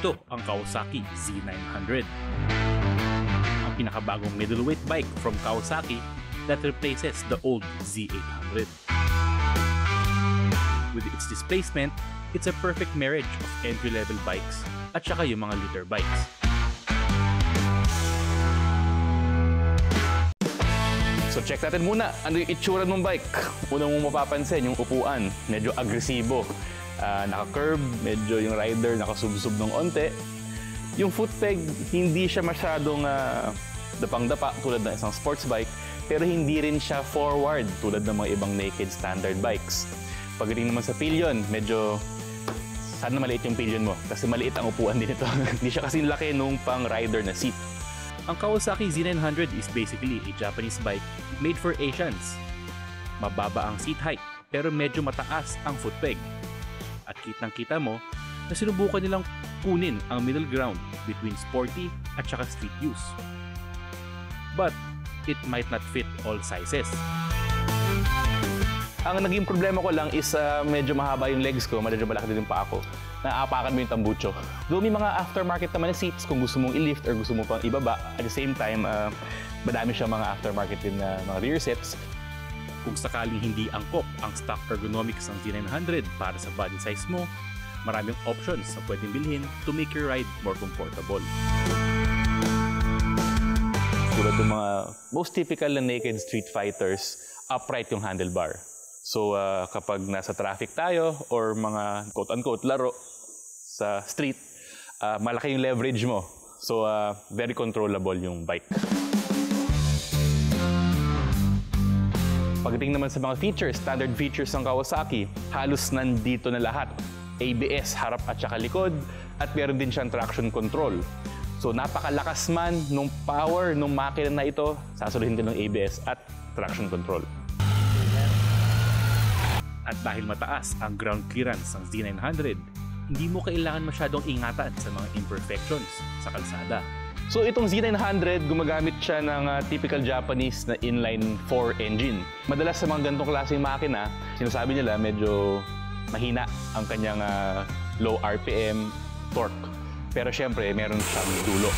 Ito ang Kawasaki Z900. Ang pinakabagong middleweight bike from Kawasaki that replaces the old Z800. With its displacement, it's a perfect marriage of entry-level bikes at saka yung mga liter bikes. So check natin muna, ano yung itsura ng bike? Una mong mapapansin, yung upuan, medyo agresibo. Naka-curve, medyo yung rider nakasubsob ng onte. Yung foot peg, hindi siya masyadong dapang-dapa tulad ng isang sports bike, pero hindi rin siya forward tulad ng mga ibang naked standard bikes. Pagdating naman sa pillion, medyo sana maliit yung pillion mo kasi maliit ang upuan din ito. Hindi siya kasing laki nung pang rider na seat. Ang Kawasaki Z900 is basically a Japanese bike made for Asians. Mababa ang seat height pero medyo mataas ang foot peg. At kitang-kita mo na sinubukan nilang kunin ang middle ground between sporty at saka street use. But it might not fit all sizes. Ang naging problema ko lang is medyo mahaba yung legs ko, medyo malaki din yung paa ko. Naaapakan mo yung tambucho. Though may mga aftermarket naman na seats kung gusto mong i-lift or gusto mo pang ibaba. At the same time, madami siya mga aftermarket din na mga rear seats. Kung sakaling hindi angkop ang stock ergonomics ng Z900 para sa body size mo, maraming options na pwedeng bilhin to make your ride more comfortable. Tulad ng mga most typical na naked street fighters, upright yung handlebar. So kapag nasa traffic tayo or mga quote-unquote laro sa street, malaki yung leverage mo. So very controllable yung bike. Pagdating naman sa mga features, standard features ng Kawasaki, halos nandito na lahat. ABS, harap at saka likod, at meron din siyang traction control. So napakalakas man nung power nung makina na ito, sasaluhin din ng ABS at traction control. At dahil mataas ang ground clearance ng Z900, hindi mo kailangan masyadong ingatan sa mga imperfections sa kalsada. So itong Z900, gumagamit siya ng typical Japanese na inline 4 engine. Madalas sa mga ganitong klaseng makina, sinasabi nila medyo mahina ang kanyang low RPM torque. Pero syempre, meron siyang dulo.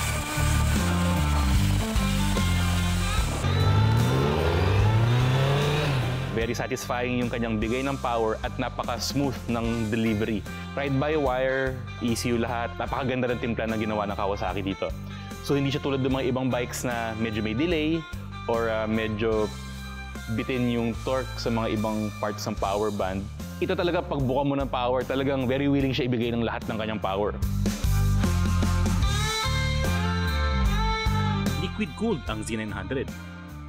Very satisfying yung kanyang bigay ng power at napaka-smooth ng delivery. Ride-by-wire, ECU lahat. Napakaganda ng timpla na ginawa ng Kawasaki dito. So hindi siya tulad ng mga ibang bikes na medyo may delay or medyo bitin yung torque sa mga ibang parts ng power band. Ito talaga pagbuka mo ng power, talagang very willing siya ibigay ng lahat ng kanyang power. Liquid-cooled ang Z900.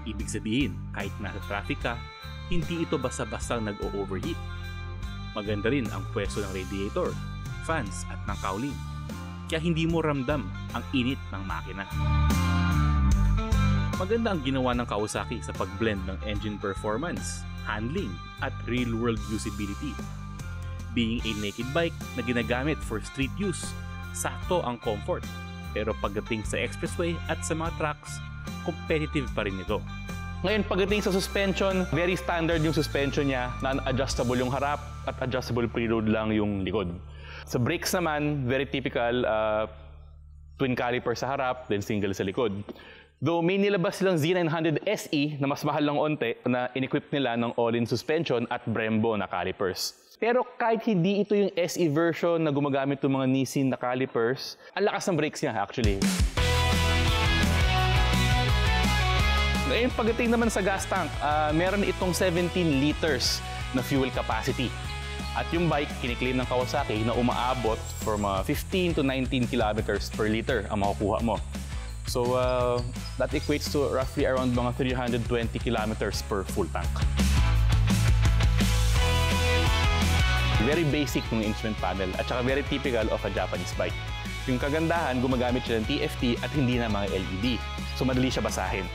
Ibig sabihin, kahit nasa traffic ka, hindi ito basta-basta nag-o-overheat. Maganda rin ang pwesto ng radiator, fans at ng cowling. Kaya hindi mo ramdam ang init ng makina. Maganda ang ginawa ng Kawasaki sa pag-blend ng engine performance, handling, at real-world usability. Being a naked bike na ginagamit for street use, sakto ang comfort. Pero pagdating sa expressway at sa mga tracks, competitive pa rin ito. Ngayon, pagdating sa suspension, very standard yung suspension niya, non-adjustable yung harap at adjustable preload lang yung likod. Sa brakes naman, very typical, twin caliper sa harap, then single sa likod. Though may nilabas silang Z900 SE na mas mahal lang onte na in-equip nila ng all-in suspension at Brembo na calipers. Pero kahit hindi ito yung SE version na gumagamit ng mga Nissin na calipers, ang lakas ng brakes niya actually. Ngayon, pagdating naman sa gas tank, meron itong 17 liters na fuel capacity. At yung bike, kiniklaim ng Kawasaki na umaabot from 15 to 19 kilometers per liter ang makukuha mo. So, that equates to roughly around mga 320 kilometers per full tank. Very basic ng instrument panel at saka very typical of a Japanese bike. Yung kagandahan, gumagamit siya ng TFT at hindi na mga LED. So, madali siya basahin.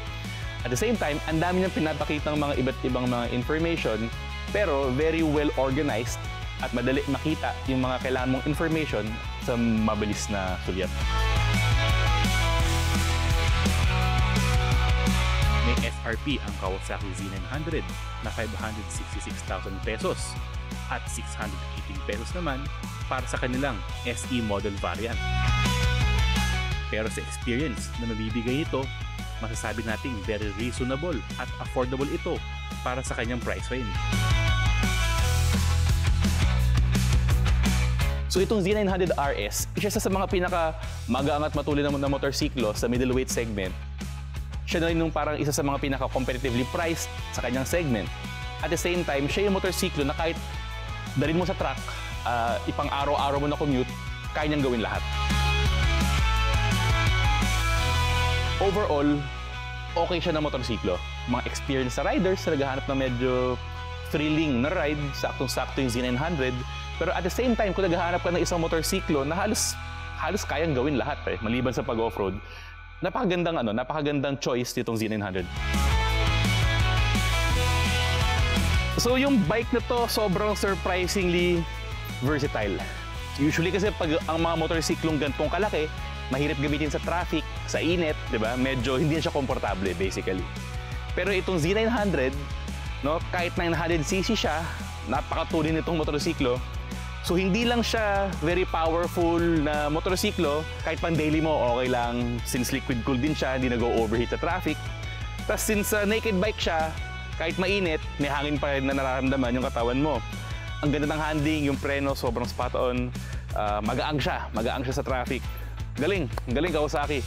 At the same time, ang dami niyang pinapakita ng mga iba't ibang mga information, pero very well organized at madali makita yung mga kailangan mong information sa mabilis na sulyap. May FRP ang Kawasaki Z900 na 566,000 pesos at 618 pesos naman para sa kanilang SE model variant. Pero sa experience na mabibigay nito, masasabi nating very reasonable at affordable ito para sa kanyang price range. So itong Z900 RS, isa sa mga pinaka magaangat matulin na motorsiklo sa middleweight segment. Siya na rin yung parang isa sa mga pinaka competitively priced sa kanyang segment. At the same time, siya yung motorsiklo na kahit dalhin mo sa truck, ipang araw-araw mo na commute, kaya niyang gawin lahat. Overall, okay siya na motorsiklo. Mga experienced na riders na naghahanap ng medyo thrilling na ride, saktong-sakto yung Z900. Pero at the same time, kung naghahanap ka ng isang motorsiklo na halos kayang gawin lahat maliban sa pag-offroad, napakagandang choice nitong Z900. So yung bike na to, sobrang surprisingly versatile. Usually kasi pag ang mga motorsiklong gantong kalaki, mahirap gamitin sa traffic, sa init, di ba? Medyo hindi na siya komportable basically. Pero itong Z900, no, kahit 900cc siya, napakatulin nitong motorsiklo. So hindi lang siya very powerful na motorsiklo, kahit pang daily mo okay lang since liquid cooled din siya, hindi nag-overheat sa traffic. Tapos since naked bike siya, kahit mainit, may hangin pa rin na nararamdaman yung katawan mo. Ang ganda ng handling, yung preno sobrang spot on, magaang siya sa traffic. Galing Kawasaki.